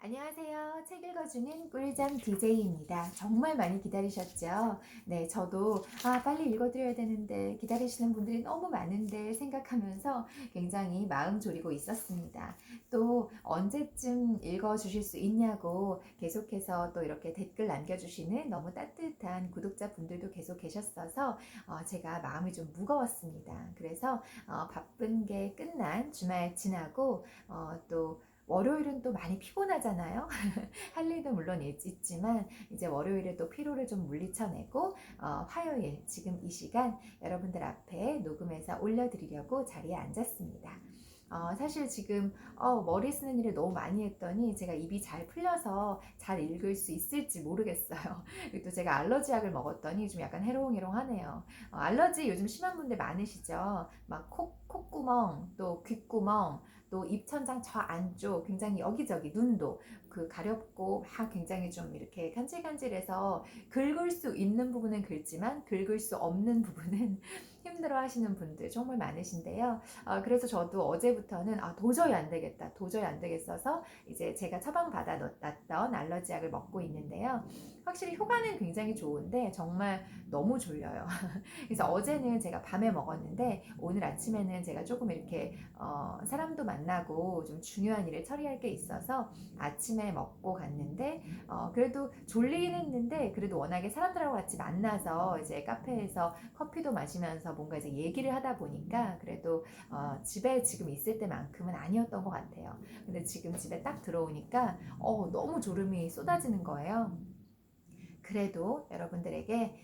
안녕하세요. 책 읽어주는 꿀잠 DJ입니다. 정말 많이 기다리셨죠? 네, 저도 빨리 읽어드려야 되는데 기다리시는 분들이 너무 많은데 생각하면서 굉장히 마음 졸이고 있었습니다. 또 언제쯤 읽어주실 수 있냐고 계속해서 또 이렇게 댓글 남겨주시는 너무 따뜻한 구독자분들도 계속 계셨어서 제가 마음이 좀 무거웠습니다. 그래서 바쁜 게 끝난 주말 지나고 또 월요일은 또 많이 피곤하잖아요. 할 일도 물론 있지만 이제 월요일에 또 피로를 좀 물리쳐내고 화요일 지금 이 시간 여러분들 앞에 녹음해서 올려드리려고 자리에 앉았습니다. 사실 지금 머리 쓰는 일을 너무 많이 했더니 제가 입이 잘 풀려서 잘 읽을 수 있을지 모르겠어요. 그리고 또 제가 알러지약을 먹었더니 좀 약간 해롱해롱하네요. 알러지 요즘 심한 분들 많으시죠? 막 콧구멍, 또 귓구멍, 또 입천장 저 안쪽 굉장히 여기저기 눈도 그 가렵고 막 굉장히 좀 이렇게 간질간질해서 긁을 수 있는 부분은 긁지만 긁을 수 없는 부분은 힘들어 하시는 분들 정말 많으신데요. 그래서 저도 어제부터는 도저히 안 되겠다. 도저히 안 되겠어서 이제 제가 처방받아 놨던 알러지약을 먹고 있는데요. 확실히 효과는 굉장히 좋은데 정말 너무 졸려요. 그래서 어제는 제가 밤에 먹었는데 오늘 아침에는 제가 조금 이렇게 사람도 만나고 좀 중요한 일을 처리할 게 있어서 아침에 먹고 갔는데 그래도 졸리긴 했는데 그래도 워낙에 사람들하고 같이 만나서 이제 카페에서 커피도 마시면서 뭔가 이제 얘기를 하다 보니까 그래도 집에 지금 있을 때만큼은 아니었던 것 같아요. 근데 지금 집에 딱 들어오니까 너무 졸음이 쏟아지는 거예요. 그래도 여러분들에게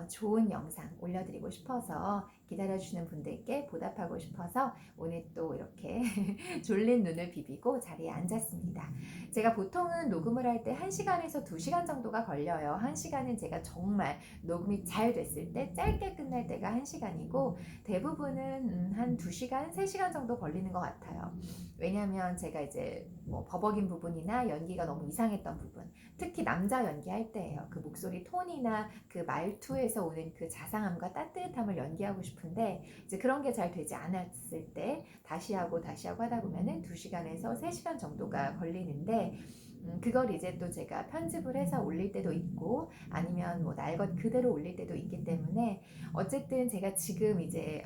좋은 영상 올려드리고 싶어서 기다려주시는 분들께 보답하고 싶어서 오늘 또 이렇게 졸린 눈을 비비고 자리에 앉았습니다. 제가 보통은 녹음을 할 때 1시간에서 2시간 정도가 걸려요. 1시간은 제가 정말 녹음이 잘 됐을 때 짧게 끝날 때가 1시간이고 대부분은 한 2시간, 3시간 정도 걸리는 것 같아요. 왜냐하면 제가 이제 뭐 버벅인 부분이나 연기가 너무 이상했던 부분, 특히 남자 연기할 때예요. 그 목소리 톤이나 그 말투에서 오는 그 자상함과 따뜻함을 연기하고 싶은데 이제 그런 게 잘 되지 않았을 때 다시 하고 하다 보면은 2시간에서 3시간 정도가 걸리는데 그걸 이제 또 제가 편집을 해서 올릴 때도 있고 아니면 뭐 날 것 그대로 올릴 때도 있기 때문에 어쨌든 제가 지금 이제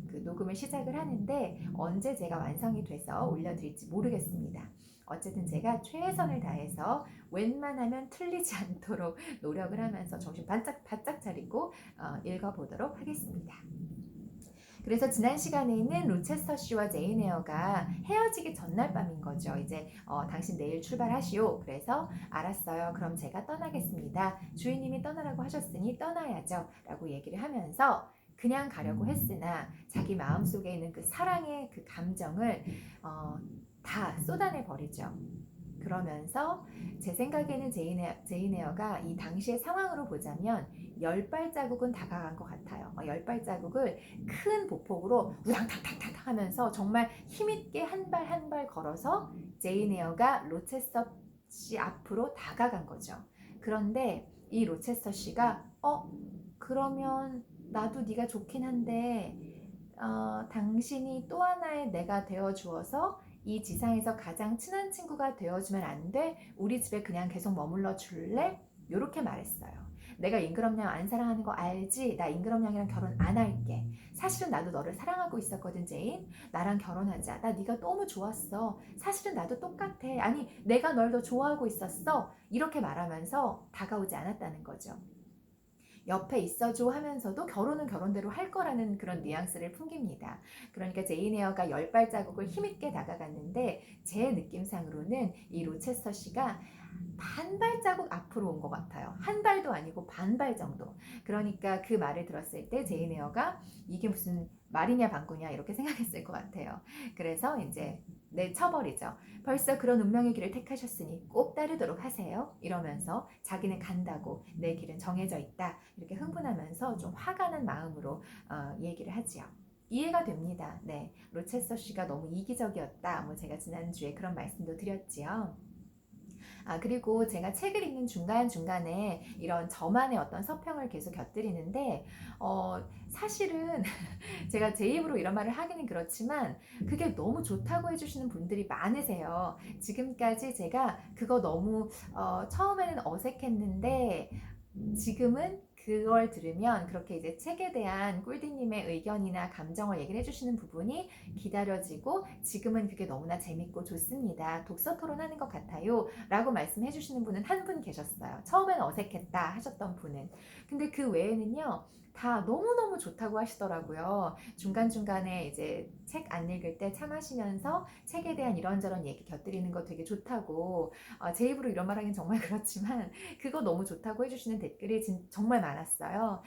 그 녹음을 시작을 하는데 언제 제가 완성이 돼서 올려드릴지 모르겠습니다. 어쨌든 제가 최선을 다해서 웬만하면 틀리지 않도록 노력을 하면서 정신 바짝 차리고 읽어보도록 하겠습니다. 그래서 지난 시간에는 로체스터 씨와 제인 에어가 헤어지기 전날 밤인 거죠. 이제 당신 내일 출발하시오. 그래서 알았어요. 그럼 제가 떠나겠습니다. 주인님이 떠나라고 하셨으니 떠나야죠. 라고 얘기를 하면서 그냥 가려고 했으나 자기 마음속에 있는 그 사랑의 그 감정을 다 쏟아내 버리죠. 그러면서 제 생각에는 제인 에어가 이 당시의 상황으로 보자면 10발자국은 다가간 것 같아요. 10발자국을 큰 보폭으로 우당탕탕탕 하면서 정말 힘있게 한 발 한 발 걸어서 제인 에어가 로체스터 씨 앞으로 다가간 거죠. 그런데 이 로체스터 씨가 그러면 나도 네가 좋긴 한데 당신이 또 하나의 내가 되어 주어서 이 지상에서 가장 친한 친구가 되어주면 안 돼? 우리 집에 그냥 계속 머물러 줄래? 이렇게 말했어요. 내가 임그럼 양 안 사랑하는 거 알지? 나 임그럼 양이랑 결혼 안 할게. 사실은 나도 너를 사랑하고 있었거든, 제인. 나랑 결혼하자. 나 네가 너무 좋았어. 사실은 나도 똑같아. 아니, 내가 널 더 좋아하고 있었어. 이렇게 말하면서 다가오지 않았다는 거죠. 옆에 있어줘 하면서도 결혼은 결혼대로 할 거라는 그런 뉘앙스를 풍깁니다. 그러니까 제인 에어가 10발자국을 힘있게 다가갔는데 제 느낌상으로는 이 로체스터 씨가 반발자국 앞으로 온 것 같아요. 한 발도 아니고 반발 정도. 그러니까 그 말을 들었을 때 제인 에어가 이게 무슨 말이냐 방구냐 이렇게 생각했을 것 같아요. 그래서 이제 내쳐버리죠. 벌써 그런 운명의 길을 택하셨으니 꼭 따르도록 하세요. 이러면서 자기는 간다고 내 길은 정해져 있다. 이렇게 흥분하면서 좀 화가 난 마음으로 얘기를 하지요. 이해가 됩니다. 네, 로체스터 씨가 너무 이기적이었다. 뭐 제가 지난주에 그런 말씀도 드렸지요. 그리고 제가 책을 읽는 중간중간에 이런 저만의 어떤 서평을 계속 곁들이는데, 사실은 제가 제 입으로 이런 말을 하기는 그렇지만 그게 너무 좋다고 해주시는 분들이 많으세요. 지금까지 제가 그거 너무 처음에는 어색했는데 지금은 그걸 들으면 그렇게 이제 책에 대한 꿀디님의 의견이나 감정을 얘기를 해주시는 부분이 기다려지고 지금은 그게 너무나 재밌고 좋습니다. 독서 토론하는 것 같아요. 라고 말씀해 주시는 분은 한 분 계셨어요. 처음엔 어색했다 하셨던 분은. 근데 그 외에는요. 다 너무너무 좋다고 하시더라고요. 중간중간에 이제 책 안 읽을 때 차 마시면서 책에 대한 이런저런 얘기 곁들이는 거 되게 좋다고, 제 입으로 이런 말 하긴 정말 그렇지만 그거 너무 좋다고 해주시는 댓글이 정말 많았어요.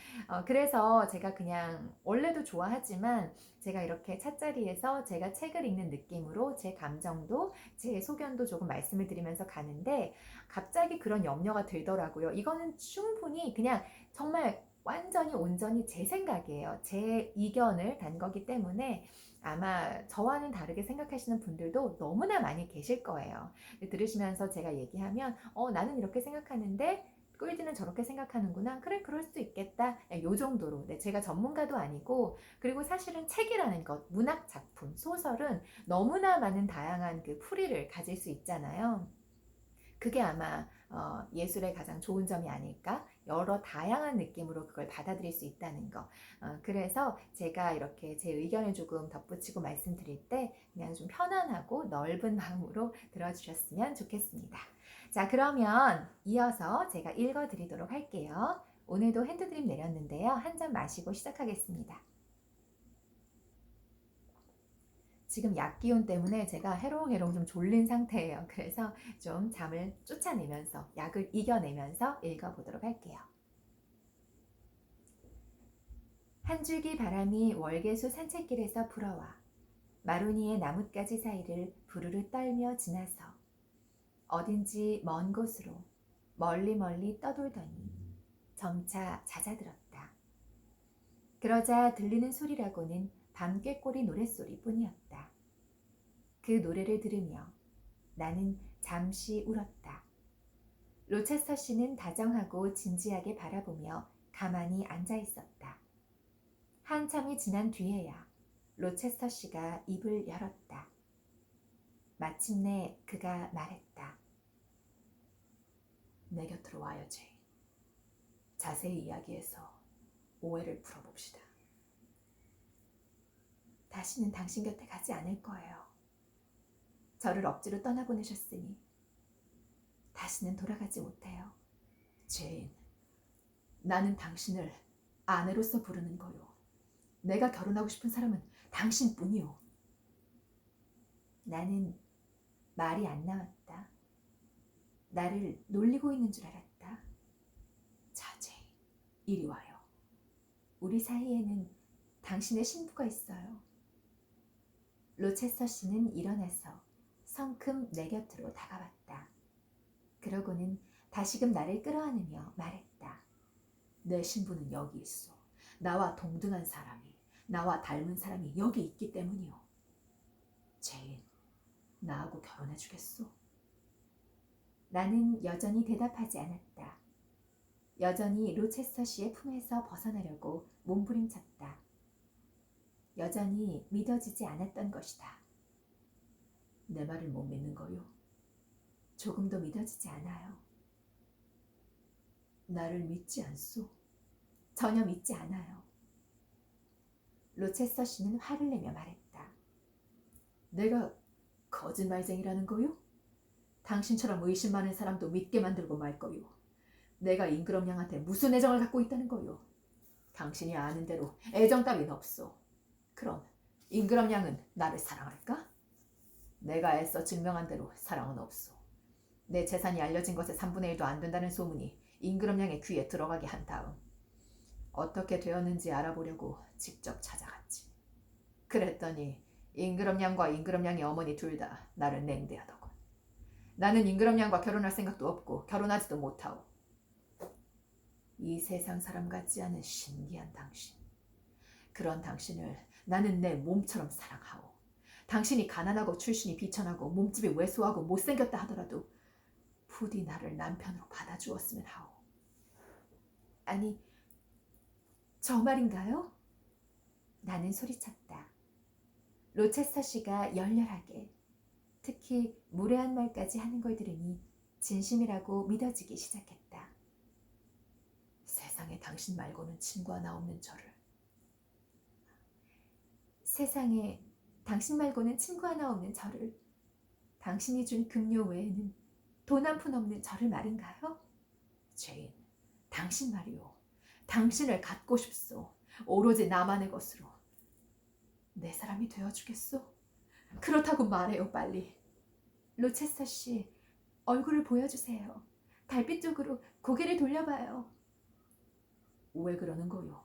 그래서 제가 그냥 원래도 좋아하지만 제가 이렇게 찻자리에서 제가 책을 읽는 느낌으로 제 감정도 제 소견도 조금 말씀을 드리면서 가는데 갑자기 그런 염려가 들더라고요. 이거는 충분히 그냥 정말 완전히 온전히 제 생각이에요. 제 의견을 단 거기 때문에 아마 저와는 다르게 생각하시는 분들도 너무나 많이 계실 거예요. 들으시면서 제가 얘기하면 나는 이렇게 생각하는데 꿀디는 저렇게 생각하는구나. 그래, 그럴 수 있겠다. 요 정도로. 네, 제가 전문가도 아니고, 그리고 사실은 책이라는 것, 문학 작품, 소설은 너무나 많은 다양한 그 풀이를 가질 수 있잖아요. 그게 아마 예술의 가장 좋은 점이 아닐까? 여러 다양한 느낌으로 그걸 받아들일 수 있다는 거. 그래서 제가 이렇게 제 의견을 조금 덧붙이고 말씀드릴 때 그냥 좀 편안하고 넓은 마음으로 들어주셨으면 좋겠습니다. 자, 그러면 이어서 제가 읽어드리도록 할게요. 오늘도 핸드드립 내렸는데요. 한 잔 마시고 시작하겠습니다. 지금 약 기운 때문에 제가 해롱해롱 좀 졸린 상태예요. 그래서 좀 잠을 쫓아내면서 약을 이겨내면서 읽어보도록 할게요. 한 줄기 바람이 월계수 산책길에서 불어와 마루니의 나뭇가지 사이를 부르르 떨며 지나서 어딘지 먼 곳으로 멀리 멀리 떠돌더니 점차 잦아들었다. 그러자 들리는 소리라고는 밤 꾀꼬리 노랫소리뿐이었다. 그 노래를 들으며 나는 잠시 울었다. 로체스터 씨는 다정하고 진지하게 바라보며 가만히 앉아 있었다. 한참이 지난 뒤에야 로체스터 씨가 입을 열었다. 마침내 그가 말했다. 내 곁으로 와요, 제인. 자세히 이야기해서 오해를 풀어봅시다. 다시는 당신 곁에 가지 않을 거예요. 저를 억지로 떠나보내셨으니 다시는 돌아가지 못해요. 제인, 나는 당신을 아내로서 부르는 거요. 내가 결혼하고 싶은 사람은 당신뿐이요. 나는 말이 안 나왔다. 나를 놀리고 있는 줄 알았다. 자, 제인, 이리 와요. 우리 사이에는 당신의 신부가 있어요. 로체스터 씨는 일어나서 성큼 내 곁으로 다가왔다. 그러고는 다시금 나를 끌어안으며 말했다. 내 신부는 여기 있어. 나와 동등한 사람이, 나와 닮은 사람이 여기 있기 때문이요. 제인, 나하고 결혼해 주겠소? 나는 여전히 대답하지 않았다. 여전히 로체스터 씨의 품에서 벗어나려고 몸부림쳤다. 여전히 믿어지지 않았던 것이다. 내 말을 못 믿는 거요? 조금도 믿어지지 않아요. 나를 믿지 않소? 전혀 믿지 않아요. 로체스터 씨는 화를 내며 말했다. 내가 거짓말쟁이라는 거요? 당신처럼 의심 많은 사람도 믿게 만들고 말 거요. 내가 임그럼 양한테 무슨 애정을 갖고 있다는 거요? 당신이 아는 대로 애정 따윈 없소. 그럼 임그럼 양은 나를 사랑할까? 내가 애써 증명한 대로 사랑은 없소. 내 재산이 알려진 것의 3분의 1도 안 된다는 소문이 임그럼 양의 귀에 들어가게 한 다음 어떻게 되었는지 알아보려고 직접 찾아갔지. 그랬더니 임그럼 양과 임그럼 양의 어머니 둘 다 나를 냉대하더군. 나는 임그럼 양과 결혼할 생각도 없고 결혼하지도 못하오. 이 세상 사람 같지 않은 신기한 당신. 그런 당신을 나는 내 몸처럼 사랑하오. 당신이 가난하고 출신이 비천하고 몸집이 왜소하고 못생겼다 하더라도 부디 나를 남편으로 받아주었으면 하오. 아니, 저 말인가요? 나는 소리쳤다. 로체스터 씨가 열렬하게, 특히 무례한 말까지 하는 걸 들으니 진심이라고 믿어지기 시작했다. 세상에 당신 말고는 친구 하나 없는 저를. 세상에 당신 말고는 친구 하나 없는 저를, 당신이 준 급료 외에는 돈 한 푼 없는 저를 말인가요? 제인, 당신 말이오. 당신을 갖고 싶소. 오로지 나만의 것으로. 내 사람이 되어주겠소? 그렇다고 말해요, 빨리. 로체스터 씨, 얼굴을 보여주세요. 달빛 쪽으로 고개를 돌려봐요. 왜 그러는 거요?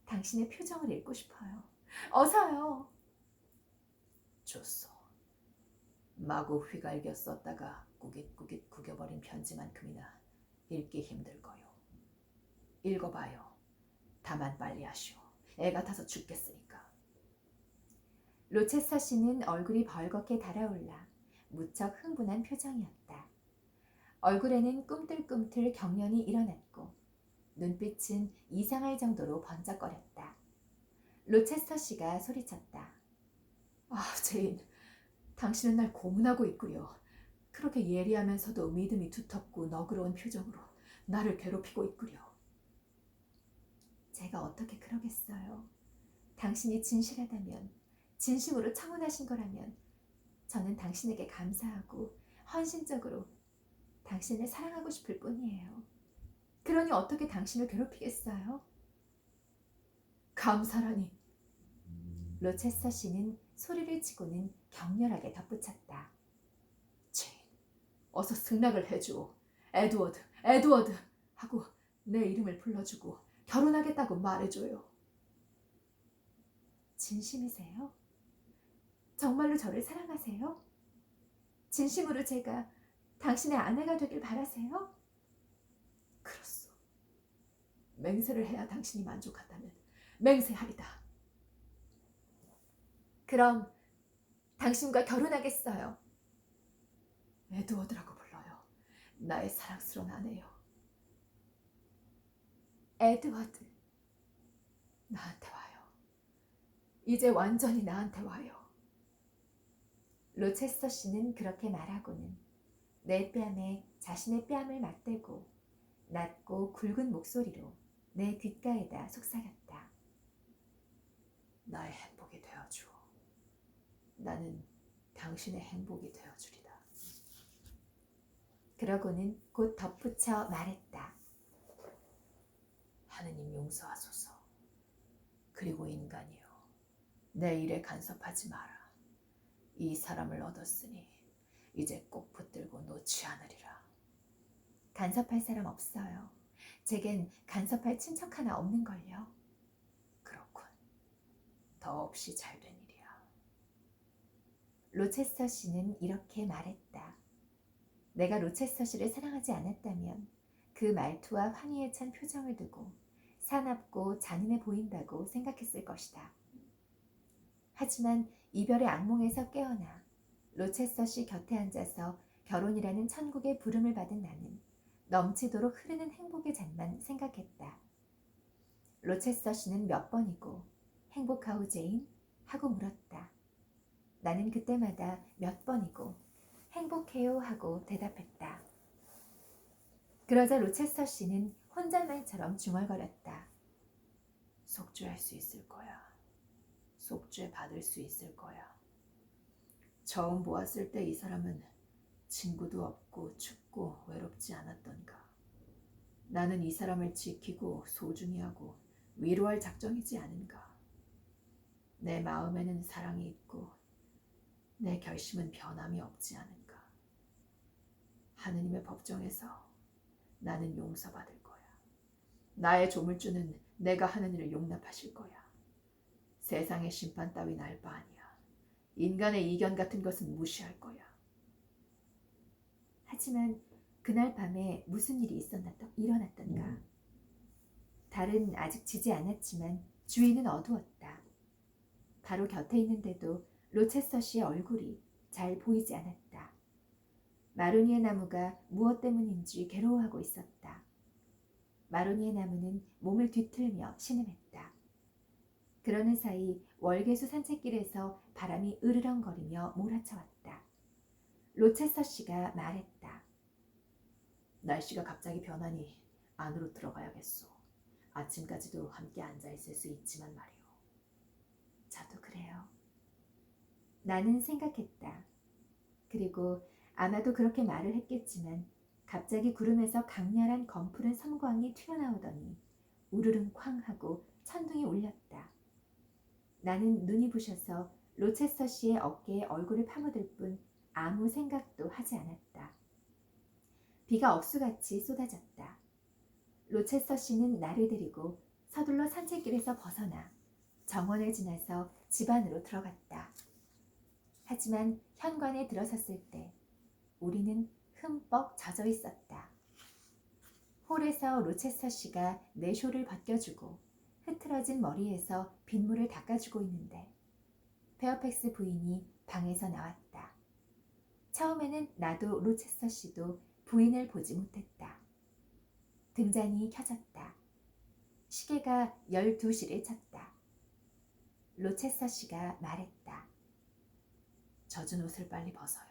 당신의 표정을 읽고 싶어요. 어서요. 좋소. 마구 휘갈겨 썼다가 꾸깃꾸깃 구겨버린 편지만큼이나 읽기 힘들 거요. 읽어봐요. 다만 빨리 하시오. 애 같아서 죽겠으니까. 로체스터 씨는 얼굴이 벌겋게 달아올라 무척 흥분한 표정이었다. 얼굴에는 꿈틀꿈틀 경련이 일어났고 눈빛은 이상할 정도로 번쩍거렸다. 로체스터 씨가 소리쳤다. 아, 제인, 당신은 날 고문하고 있구려. 그렇게 예리하면서도 믿음이 두텁고 너그러운 표정으로 나를 괴롭히고 있구려. 제가 어떻게 그러겠어요. 당신이 진실하다면, 진심으로 청혼하신 거라면 저는 당신에게 감사하고 헌신적으로 당신을 사랑하고 싶을 뿐이에요. 그러니 어떻게 당신을 괴롭히겠어요? 감사라니. 로체스터 씨는 소리를 치고는 격렬하게 덧붙였다. 제인, 어서 승낙을 해줘. 에드워드, 에드워드 하고 내 이름을 불러주고 결혼하겠다고 말해줘요. 진심이세요? 정말로 저를 사랑하세요? 진심으로 제가 당신의 아내가 되길 바라세요? 그렇소. 맹세를 해야 당신이 만족한다면 맹세하리다. 그럼 당신과 결혼하겠어요. 에드워드라고 불러요. 나의 사랑스러운 아내요. 에드워드, 나한테 와요. 이제 완전히 나한테 와요. 로체스터 씨는 그렇게 말하고는 내 뺨에 자신의 뺨을 맞대고 낮고 굵은 목소리로 내 귓가에다 속삭였다. 나의 행복이 되어주오. 나는 당신의 행복이 되어주리다. 그러고는 곧 덧붙여 말했다. 하느님 용서하소서. 그리고 인간이여, 내 일에 간섭하지 마라. 이 사람을 얻었으니 이제 꼭 붙들고 놓지 않으리라. 간섭할 사람 없어요. 제겐 간섭할 친척 하나 없는걸요. 그렇군. 더없이 잘된 일이야. 로체스터 씨는 이렇게 말했다. 내가 로체스터 씨를 사랑하지 않았다면 그 말투와 환희에 찬 표정을 두고 사납고 잔인해 보인다고 생각했을 것이다. 하지만 이별의 악몽에서 깨어나 로체스터 씨 곁에 앉아서 결혼이라는 천국의 부름을 받은 나는 넘치도록 흐르는 행복의 잔만 생각했다. 로체스터 씨는 몇 번이고 행복하오 제인? 하고 물었다. 나는 그때마다 몇 번이고 행복해요 하고 대답했다. 그러자 로체스터 씨는 혼잣말처럼 중얼거렸다. 속죄할 수 있을 거야. 속죄 받을 수 있을 거야. 처음 보았을 때 이 사람은 친구도 없고 춥고 외롭지 않았던가. 나는 이 사람을 지키고 소중히 하고 위로할 작정이지 않은가. 내 마음에는 사랑이 있고 내 결심은 변함이 없지 않은가. 하느님의 법정에서 나는 용서받을 거야. 나의 조물주는 내가 하는 일을 용납하실 거야. 세상의 심판 따윈 알 바 아니야. 인간의 이견 같은 것은 무시할 거야. 하지만 그날 밤에 무슨 일이 일어났던가. 달은 아직 지지 않았지만 주위는 어두웠다. 바로 곁에 있는데도 로체스터 씨의 얼굴이 잘 보이지 않았다. 마로니에 나무가 무엇 때문인지 괴로워하고 있었다. 마로니에 나무는 몸을 뒤틀며 신음했다. 그러는 사이 월계수 산책길에서 바람이 으르렁거리며 몰아쳐왔다. 로체서 씨가 말했다. 날씨가 갑자기 변하니 안으로 들어가야겠소. 아침까지도 함께 앉아있을 수 있지만 말이오. 저도 그래요. 나는 생각했다. 그리고 아마도 그렇게 말을 했겠지만 갑자기 구름에서 강렬한 검푸른 섬광이 튀어나오더니 우르릉 쾅 하고 천둥이 울렸다. 나는 눈이 부셔서 로체스터 씨의 어깨에 얼굴을 파묻을 뿐 아무 생각도 하지 않았다. 비가 억수같이 쏟아졌다. 로체스터 씨는 나를 데리고 서둘러 산책길에서 벗어나 정원을 지나서 집 안으로 들어갔다. 하지만 현관에 들어섰을 때 우리는 흠뻑 젖어 있었다. 홀에서 로체스터 씨가 내 쇼를 벗겨주고 흐트러진 머리에서 빗물을 닦아주고 있는데 페어팩스 부인이 방에서 나왔다. 처음에는 나도 로체스터 씨도 부인을 보지 못했다. 등잔이 켜졌다. 시계가 12시를 쳤다. 로체스터 씨가 말했다. 젖은 옷을 빨리 벗어요.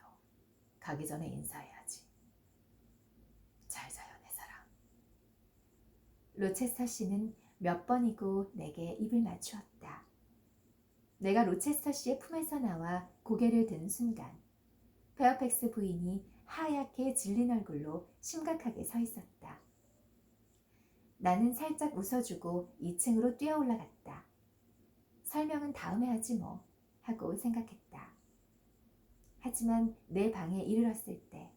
가기 전에 인사해야지. 잘 자요, 내 사랑. 로체스터 씨는 몇 번이고 내게 입을 맞추었다. 내가 로체스터 씨의 품에서 나와 고개를 든 순간 페어팩스 부인이 하얗게 질린 얼굴로 심각하게 서 있었다. 나는 살짝 웃어주고 2층으로 뛰어 올라갔다. 설명은 다음에 하지 뭐 하고 생각했다. 하지만 내 방에 이르렀을 때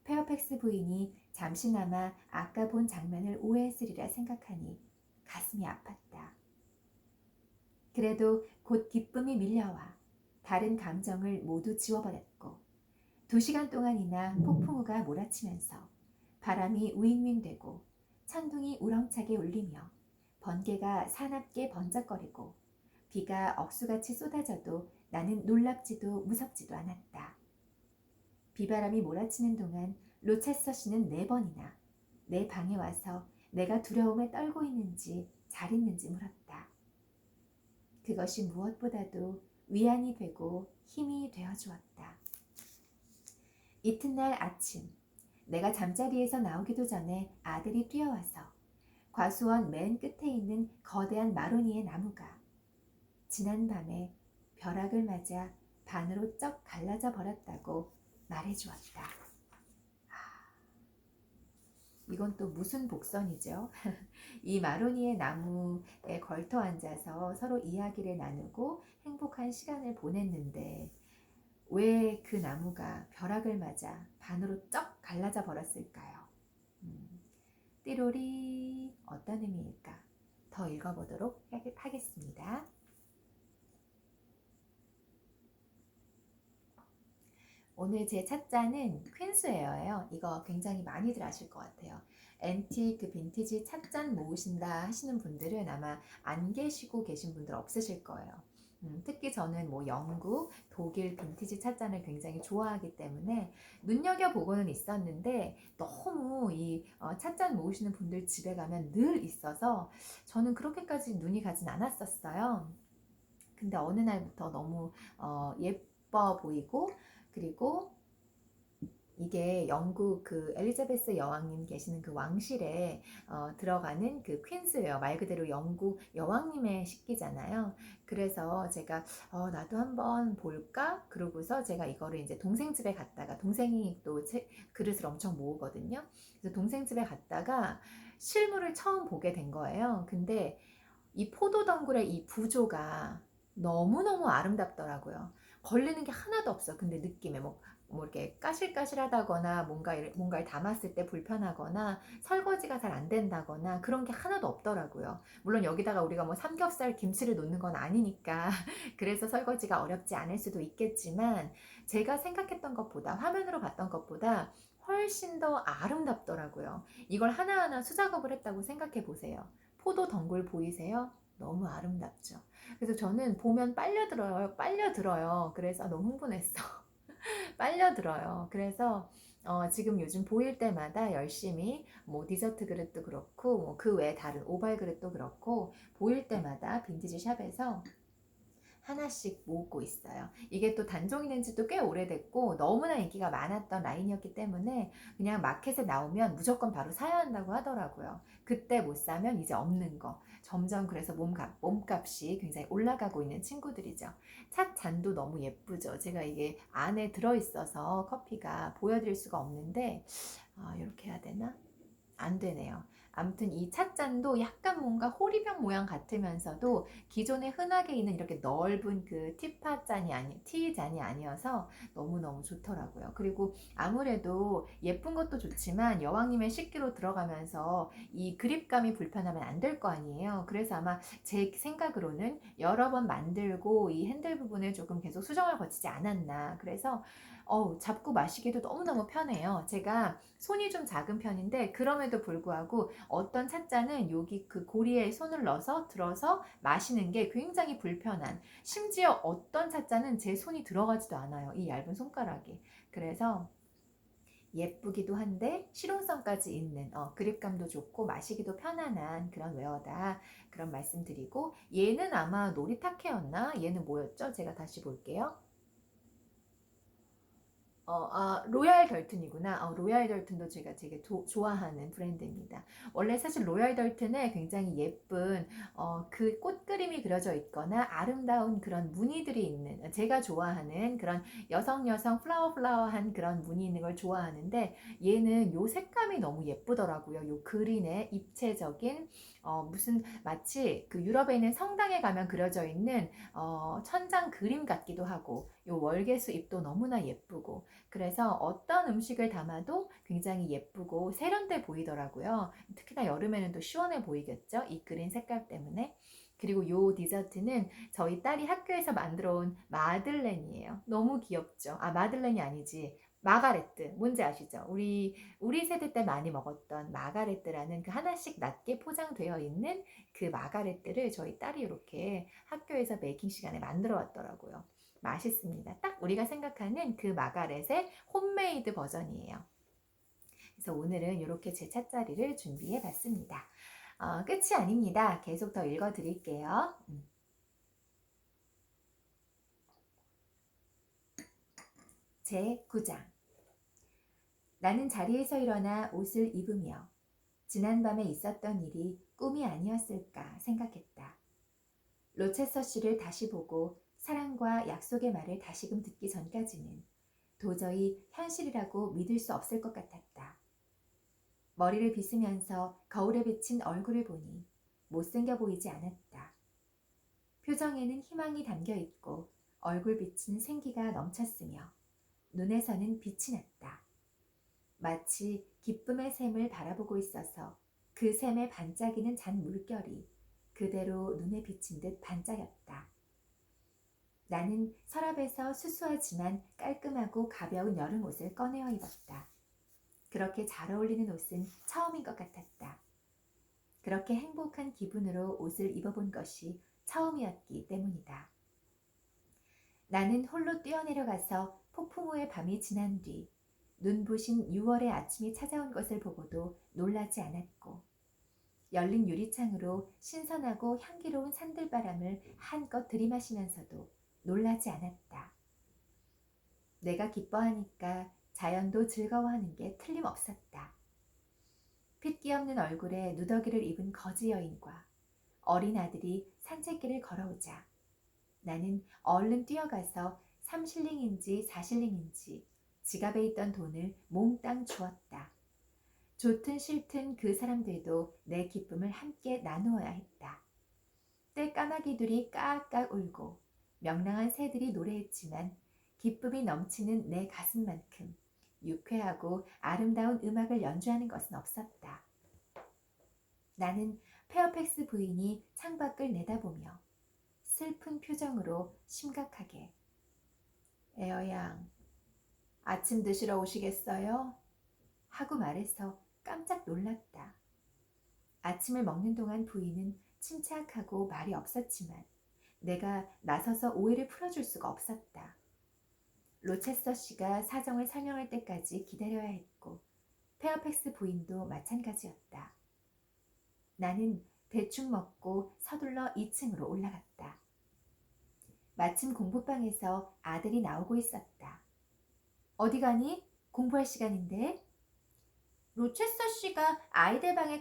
페어팩스 부인이 잠시나마 아까 본 장면을 오해했으리라 생각하니 가슴이 아팠다. 그래도 곧 기쁨이 밀려와 다른 감정을 모두 지워버렸고 2시간 동안이나 폭풍우가 몰아치면서 바람이 우잉윙대고 천둥이 우렁차게 울리며 번개가 사납게 번쩍거리고 비가 억수같이 쏟아져도 나는 놀랍지도 무섭지도 않았다. 비바람이 몰아치는 동안 로체스터 씨는 4번이나 내 방에 와서 내가 두려움에 떨고 있는지 잘 있는지 물었다. 그것이 무엇보다도 위안이 되고 힘이 되어주었다. 이튿날 아침 내가 잠자리에서 나오기도 전에 아들이 뛰어와서 과수원 맨 끝에 있는 거대한 마로니에 나무가 지난밤에 벼락을 맞아 반으로 쩍 갈라져 버렸다고 말해주었다. 이건 또 무슨 복선이죠? 이 마로니에 나무에 걸터 앉아서 서로 이야기를 나누고 행복한 시간을 보냈는데 왜 그 나무가 벼락을 맞아 반으로 쩍 갈라져 버렸을까요? 띠로리 어떤 의미일까? 더 읽어보도록 하겠습니다. 오늘 제 찻잔은 퀸스웨어예요. 이거 굉장히 많이들 아실 것 같아요. 앤티크 빈티지 찻잔 모으신다 하시는 분들은 아마 안 계시고 계신 분들 없으실 거예요. 특히 저는 뭐 영국, 독일 빈티지 찻잔을 굉장히 좋아하기 때문에 눈여겨보고는 있었는데 너무 이 찻잔 모으시는 분들 집에 가면 늘 있어서 저는 그렇게까지 눈이 가진 않았었어요. 근데 어느 날부터 너무 예뻐 보이고 그리고 이게 영국 그 엘리자베스 여왕님 계시는 그 왕실에 들어가는 그 퀸스웨어 말 그대로 영국 여왕님의 식기잖아요. 그래서 제가 나도 한번 볼까? 그러고서 제가 이거를 이제 동생 집에 갔다가 동생이 또 그릇을 엄청 모으거든요. 그래서 동생 집에 갔다가 실물을 처음 보게 된 거예요. 근데 이 포도덩굴의 이 구조가 너무너무 아름답더라고요. 걸리는 게 하나도 없어. 근데 느낌에 뭐 이렇게 까실까실하다거나 뭔가를 담았을 때 불편하거나 설거지가 잘 안 된다거나 그런 게 하나도 없더라고요. 물론 여기다가 우리가 뭐 삼겹살, 김치를 놓는 건 아니니까 그래서 설거지가 어렵지 않을 수도 있겠지만 제가 생각했던 것보다 화면으로 봤던 것보다 훨씬 더 아름답더라고요. 이걸 하나하나 수작업을 했다고 생각해 보세요. 포도 덩굴 보이세요? 너무 아름답죠. 그래서 저는 보면 빨려들어요. 그래서 너무 흥분했어. 빨려들어요. 그래서 지금 요즘 보일 때마다 열심히 뭐 디저트 그릇도 그렇고 뭐 그 외에 다른 오발 그릇도 그렇고 보일 때마다 빈티지 샵에서 하나씩 모으고 있어요. 이게 또 단종이 된 지도 꽤 오래됐고 너무나 인기가 많았던 라인이었기 때문에 그냥 마켓에 나오면 무조건 바로 사야 한다고 하더라고요. 그때 못 사면 이제 없는 거. 점점 그래서 몸값이 굉장히 올라가고 있는 친구들이죠. 찻 잔도 너무 예쁘죠. 제가 이게 안에 들어있어서 커피가 보여드릴 수가 없는데 이렇게 해야 되나? 안 되네요. 아무튼 이 찻잔도 약간 뭔가 호리병 모양 같으면서도 기존에 흔하게 있는 이렇게 넓은 그 티잔이 아니어서 너무너무 좋더라고요. 그리고 아무래도 예쁜 것도 좋지만 여왕님의 식기로 들어가면서 이 그립감이 불편하면 안 될 거 아니에요. 그래서 아마 제 생각으로는 여러 번 만들고 이 핸들 부분을 조금 계속 수정을 거치지 않았나. 그래서 잡고 마시기도 너무너무 편해요. 제가 손이 좀 작은 편인데 그럼에도 불구하고 어떤 찻잔은 여기 그 고리에 손을 넣어서 들어서 마시는 게 굉장히 불편한, 심지어 어떤 찻잔은 제 손이 들어가지도 않아요. 이 얇은 손가락이. 그래서 예쁘기도 한데 실용성까지 있는 그립감도 좋고 마시기도 편안한 그런 웨어다, 그런 말씀드리고, 얘는 아마 노리타케였나? 얘는 뭐였죠? 제가 다시 볼게요. 로얄 덜튼이구나. 로얄 덜튼도 제가 되게 좋아하는 브랜드입니다. 원래 사실 로얄 덜튼에 굉장히 예쁜 그 꽃 그림이 그려져 있거나 아름다운 그런 무늬들이 있는, 제가 좋아하는 그런 여성 플라워한 그런 무늬 있는 걸 좋아하는데, 얘는 요 색감이 너무 예쁘더라고요. 요 그린의 입체적인 무슨 마치 그 유럽에 있는 성당에 가면 그려져 있는 천장 그림 같기도 하고, 요 월계수 잎도 너무나 예쁘고, 그래서 어떤 음식을 담아도 굉장히 예쁘고 세련돼 보이더라고요. 특히나 여름에는 또 시원해 보이겠죠? 이 그린 색깔 때문에. 그리고 요 디저트는 저희 딸이 학교에서 만들어 온 마들렌이에요. 너무 귀엽죠? 마들렌이 아니지. 마가레트. 뭔지 아시죠? 우리 세대 때 많이 먹었던 마가레트라는 그 하나씩 낮게 포장되어 있는 그 마가레트를 저희 딸이 이렇게 학교에서 메이킹 시간에 만들어 왔더라고요. 맛있습니다. 딱 우리가 생각하는 그 마가렛의 홈메이드 버전이에요. 그래서 오늘은 이렇게 제 찻자리를 준비해 봤습니다. 끝이 아닙니다. 계속 더 읽어 드릴게요. 제 9장. 나는 자리에서 일어나 옷을 입으며 지난밤에 있었던 일이 꿈이 아니었을까 생각했다. 로체서 씨를 다시 보고 사랑과 약속의 말을 다시금 듣기 전까지는 도저히 현실이라고 믿을 수 없을 것 같았다. 머리를 빗으면서 거울에 비친 얼굴을 보니 못생겨 보이지 않았다. 표정에는 희망이 담겨 있고 얼굴빛은 생기가 넘쳤으며 눈에서는 빛이 났다. 마치 기쁨의 샘을 바라보고 있어서 그 샘에 반짝이는 잔 물결이 그대로 눈에 비친 듯 반짝였다. 나는 서랍에서 수수하지만 깔끔하고 가벼운 여름 옷을 꺼내어 입었다. 그렇게 잘 어울리는 옷은 처음인 것 같았다. 그렇게 행복한 기분으로 옷을 입어본 것이 처음이었기 때문이다. 나는 홀로 뛰어내려가서 폭풍우의 밤이 지난 뒤 눈부신 6월의 아침이 찾아온 것을 보고도 놀라지 않았고, 열린 유리창으로 신선하고 향기로운 산들바람을 한껏 들이마시면서도 놀라지 않았다. 내가 기뻐하니까 자연도 즐거워하는 게 틀림없었다. 핏기 없는 얼굴에 누더기를 입은 거지 여인과 어린 아들이 산책길을 걸어오자 나는 얼른 뛰어가서 3실링인지 4실링인지 지갑에 있던 돈을 몽땅 주었다. 좋든 싫든 그 사람들도 내 기쁨을 함께 나누어야 했다. 떼까마귀들이 까악까악 울고 명랑한 새들이 노래했지만 기쁨이 넘치는 내 가슴만큼 유쾌하고 아름다운 음악을 연주하는 것은 없었다. 나는 페어팩스 부인이 창밖을 내다보며 슬픈 표정으로 심각하게 에어양, 아침 드시러 오시겠어요? 하고 말해서 깜짝 놀랐다. 아침을 먹는 동안 부인은 침착하고 말이 없었지만 내가 나서서 오해를 풀어줄 수가 없었다. 로체스터 씨가 사정을 설명할 때까지 기다려야 했고 페어팩스 부인도 마찬가지였다. 나는 대충 먹고 서둘러 2층으로 올라갔다. 마침 공부방에서 아들이 나오고 있었다. 어디 가니? 공부할 시간인데. 로체스터 씨가 아이들 방에